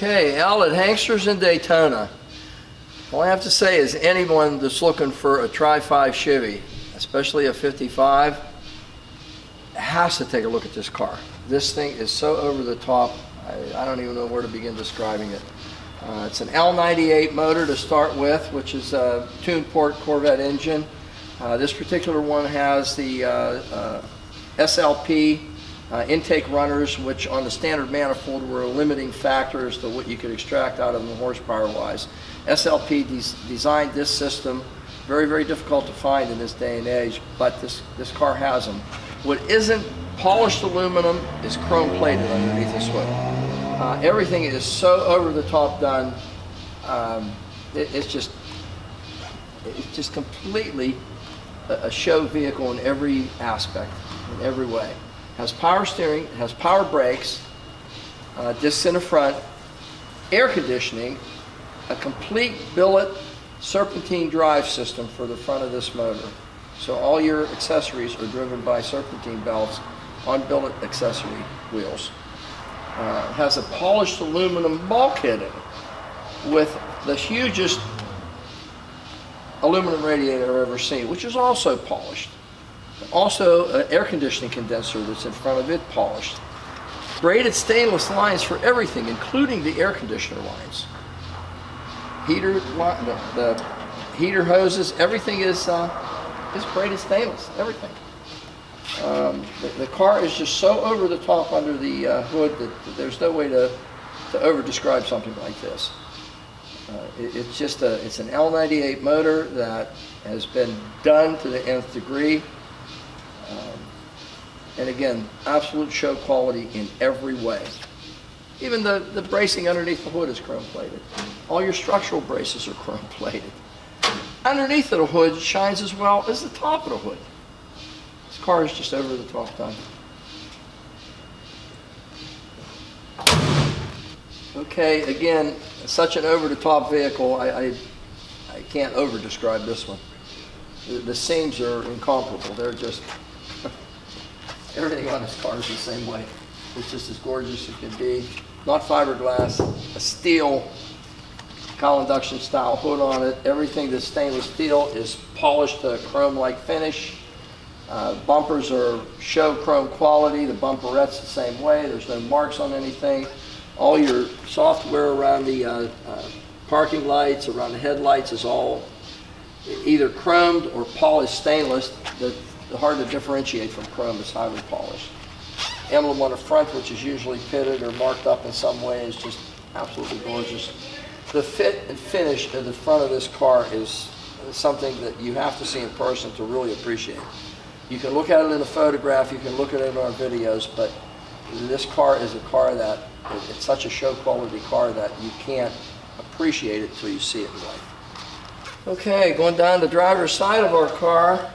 Okay, Al at HANKSTERS in Daytona. All I have to say is anyone that's looking for a Tri-5 Chevy, especially a 55, has to take a look at this car. This thing is so over the top, I don't even know where to begin describing it. It's an L98 motor to start with, which is a tuned port Corvette engine. This particular one has the SLP intake runners, which on the standard manifold were a limiting factor as to what you could extract out of them horsepower-wise. SLP designed this system, very, very difficult to find in this day and age, but this car has them. What isn't polished aluminum is chrome plated underneath this hood. Everything is so over the top done. It's just completely a show vehicle in every aspect, in every way. Has power steering, it has power brakes, discs in the front, air conditioning, a complete billet serpentine drive system for the front of this motor. So all your accessories are driven by serpentine belts on billet accessory wheels. It has a polished aluminum bulkhead in it with the hugest aluminum radiator I've ever seen, which is also polished. Also, an air conditioning condenser that's in front of it polished. Braided stainless lines for everything, including the air conditioner lines. The heater hoses, everything is braided stainless, everything. The car is just so over the top under the hood that there's no way to over-describe something like this. It's an L98 motor that has been done to the nth degree. And again, absolute show quality in every way. Even the bracing underneath the hood is chrome plated. All your structural braces are chrome plated. Underneath of the hood shines as well as the top of the hood. This car is just over the top done. Okay, again, such an over the top vehicle, I can't over describe this one. The seams are incomparable. They're just, everything on this car is the same way. It's just as gorgeous as it can be. Not fiberglass, a steel cowl induction style hood on it. Everything that's stainless steel is polished to a chrome-like finish. Bumpers are show chrome quality. The bumperette's the same way. There's no marks on anything. All your software around the parking lights, around the headlights is all either chromed or polished stainless. They're hard to differentiate from chrome. It's highly polished. Emblem on the front, which is usually pitted or marked up in some way, is just absolutely gorgeous. The fit and finish of the front of this car is something that you have to see in person to really appreciate. You can look at it in a photograph, you can look at it in our videos, but this car is a car that, it's such a show quality car that you can't appreciate it until you see it in life. Okay, going down the driver's side of our car,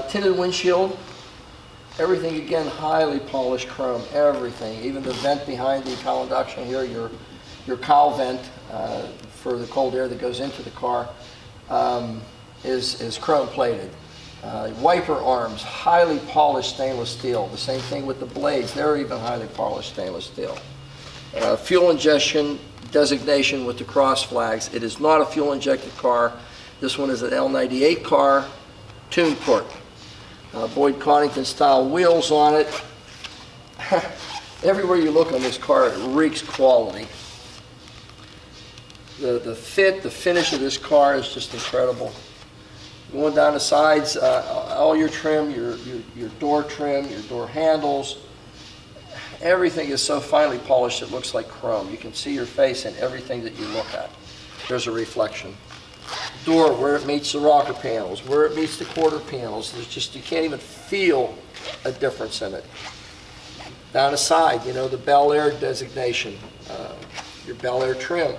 tinted windshield. Everything again highly polished chrome, everything. Even the vent behind the cowl induction here, your cowl vent for the cold air that goes into the car is chrome plated. Wiper arms, highly polished stainless steel. The same thing with the blades, they're even highly polished stainless steel. Fuel injection designation with the cross flags. It is not a fuel injected car. This one is an L98 car, tuned port. Boyd Coddington style wheels on it. Everywhere you look on this car, it reeks quality. The fit, the finish of this car is just incredible. Going down the sides, all your trim, your door trim, your door handles, everything is so finely polished it looks like chrome. You can see your face in everything that you look at. There's a reflection. Door, where it meets the rocker panels, where it meets the quarter panels, there's just, you can't even feel a difference in it. Down the side, you know, the Bel Air designation, your Bel Air trim.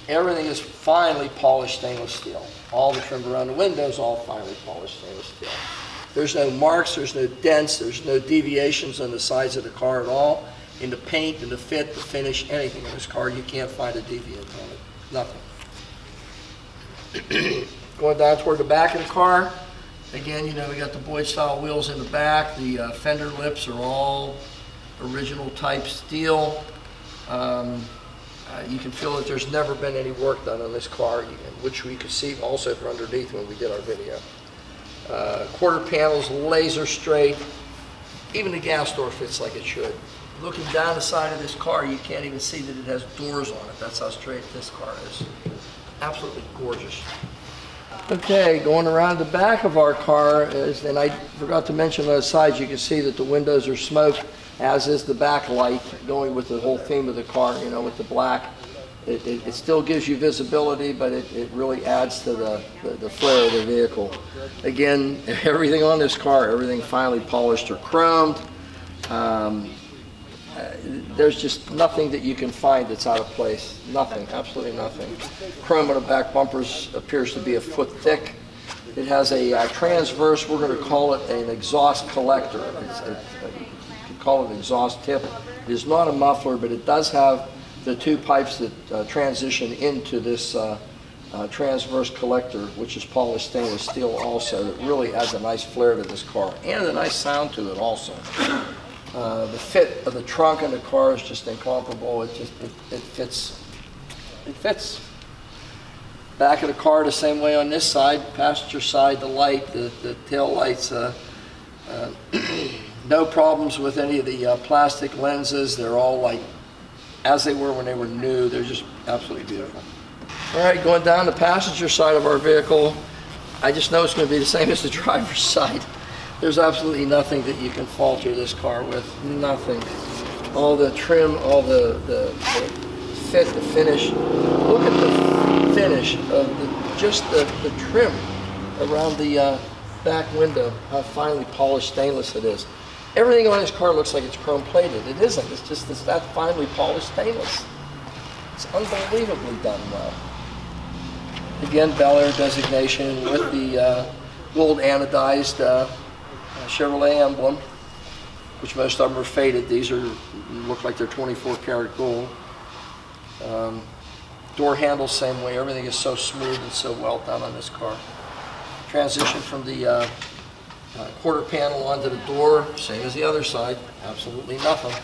Everything is finely polished stainless steel. All the trim around the windows, all finely polished stainless steel. There's no marks, there's no dents, there's no deviations on the sides of the car at all. In the paint, in the fit, the finish, anything in this car, you can't find a deviant on it. Nothing. Going down toward the back of the car, again, you know, we got the Boyd style wheels in the back. The fender lips are all original type steel. You can feel that there's never been any work done on this car, which we could see also from underneath when we did our video. Quarter panels, laser straight. Even the gas door fits like it should. Looking down the side of this car, you can't even see that it has doors on it. That's how straight this car is. Absolutely gorgeous. Okay, going around the back of our car, and I forgot to mention on the sides, you can see that the windows are smoked, as is the back light, going with the whole theme of the car, you know, with the black. It still gives you visibility, but it really adds to the flair of the vehicle. Again, everything on this car, everything finely polished or chromed. There's just nothing that you can find that's out of place. Nothing, absolutely nothing. Chrome on the back bumpers appears to be a foot thick. It has a transverse, we're going to call it an exhaust collector. You could call it an exhaust tip. It is not a muffler, but it does have the two pipes that transition into this transverse collector, which is polished stainless steel also. That really adds a nice flair to this car and a nice sound to it also. The fit of the trunk in the car is just incomparable. It fits. It fits. Back of the car the same way on this side. Passenger side, the light, the tail lights. No problems with any of the plastic lenses. They're all like as they were when they were new. They're just absolutely beautiful. All right, going down the passenger side of our vehicle, I just know it's going to be the same as the driver's side. There's absolutely nothing that you can falter this car with. Nothing. All the trim, all the fit, the finish. Look at the finish of just the trim around the back window. How finely polished stainless it is. Everything on this car looks like it's chrome plated. It isn't. It's that finely polished stainless. It's unbelievably done well. Again, Bel Air designation with the gold anodized Chevrolet emblem, which most of them are faded. These look like they're 24 karat gold. Door handles same way. Everything is so smooth and so well done on this car. Transition from the quarter panel onto the door, same as the other side. Absolutely nothing.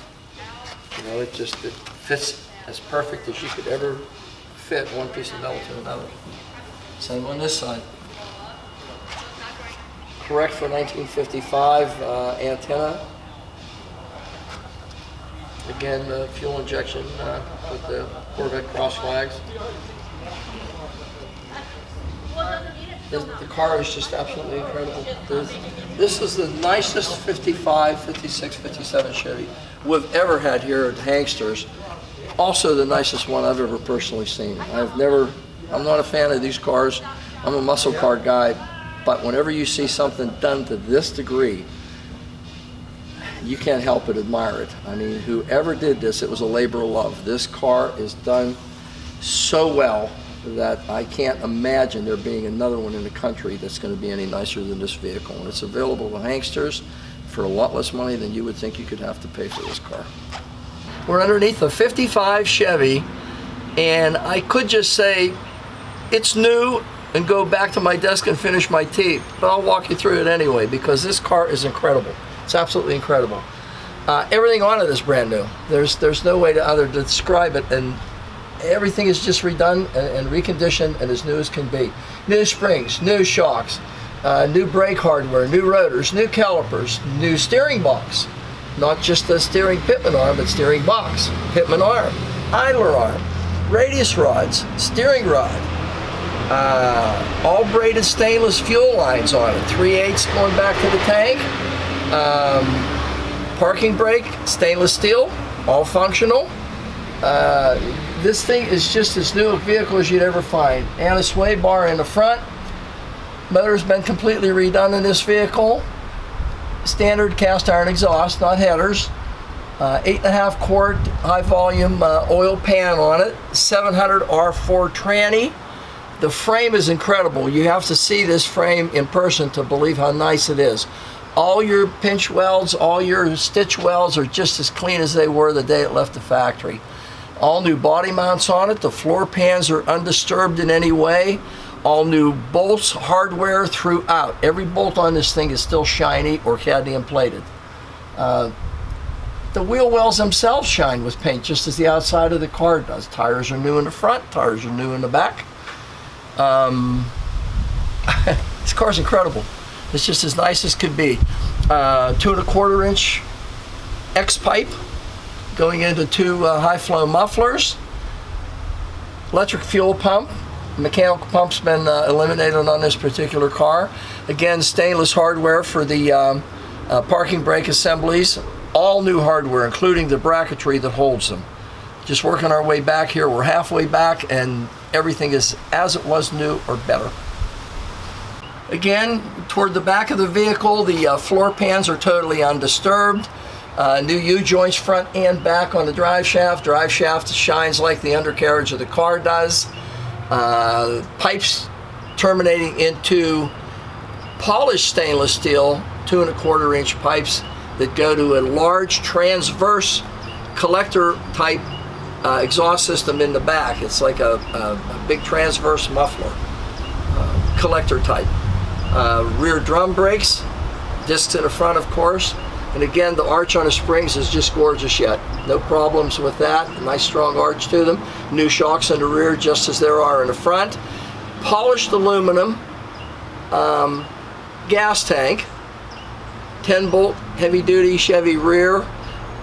You know, it fits as perfect as you could ever fit one piece of metal to another. Same on this side. Correct for 1955 antenna. Again, fuel injection with the Corvette cross flags. The car is just absolutely incredible. This is the nicest 55, 56, 57 Chevy we've ever had here at HANKSTERS. Also the nicest one I've ever personally seen. I'm not a fan of these cars. I'm a muscle car guy. But whenever you see something done to this degree, you can't help but admire it. I mean, whoever did this, it was a labor of love. This car is done so well that I can't imagine there being another one in the country that's going to be any nicer than this vehicle. And it's available at HANKSTERS for a lot less money than you would think you could have to pay for this car. We're underneath a 55 Chevy, and I could just say it's new and go back to my desk and finish my tea, but I'll walk you through it anyway because this car is incredible. It's absolutely incredible. Everything on it is brand new. There's no way to describe it, and everything is just redone and reconditioned and as new as can be. New springs, new shocks, new brake hardware, new rotors, new calipers, new steering box. Not just the steering pitman arm, but steering box, pitman arm, idler arm, radius rods, steering rod. All braided stainless fuel lines on it, 3/8 going back to the tank. Parking brake, stainless steel, all functional. This thing is just as new a vehicle as you'd ever find. And a sway bar in the front. Motor's been completely redone in this vehicle. Standard cast iron exhaust, not headers. 8.5 quart high volume oil pan on it. 700 R4 tranny. The frame is incredible. You have to see this frame in person to believe how nice it is. All your pinch welds, all your stitch welds are just as clean as they were the day it left the factory. All new body mounts on it. The floor pans are undisturbed in any way. All new bolts, hardware throughout. Every bolt on this thing is still shiny or cadmium plated. The wheel wells themselves shine with paint just as the outside of the car does. Tires are new in the front, tires are new in the back. This car's incredible. It's just as nice as could be. 2¼ inch X pipe going into 2 high flow mufflers. Electric fuel pump. Mechanical pump's been eliminated on this particular car. Again, stainless hardware for the parking brake assemblies. All new hardware, including the bracketry that holds them. Just working our way back here. We're halfway back and everything is as it was new or better. Again, toward the back of the vehicle, the floor pans are totally undisturbed. New U-joints front and back on the drive shaft. Drive shaft shines like the undercarriage of the car does. Pipes terminating into polished stainless steel 2¼ inch pipes that go to a large transverse collector type exhaust system in the back. It's like a big transverse muffler, collector type. Rear drum brakes, discs in the front of course, and again the arch on the springs is just gorgeous yet. No problems with that, a nice strong arch to them. New shocks in the rear just as there are in the front. Polished aluminum gas tank, 10-bolt heavy duty Chevy rear.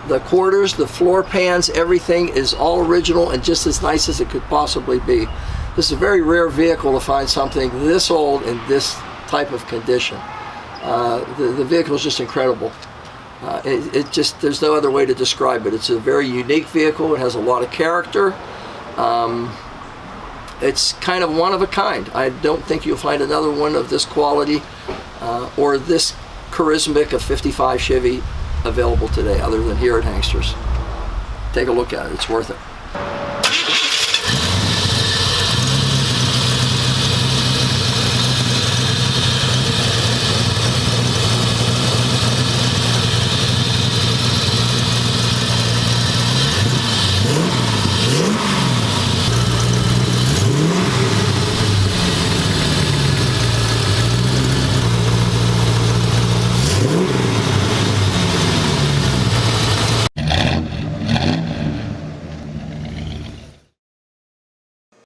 The quarters, the floor pans, everything is all original and just as nice as it could possibly be. This is a very rare vehicle to find something this old in this type of condition. The vehicle is just incredible. There's no other way to describe it. It's a very unique vehicle. It has a lot of character. It's kind of one of a kind. I don't think you'll find another one of this quality or this charismatic a 55 Chevy available today other than here at HANKSTERS. Take a look at it. It's worth it.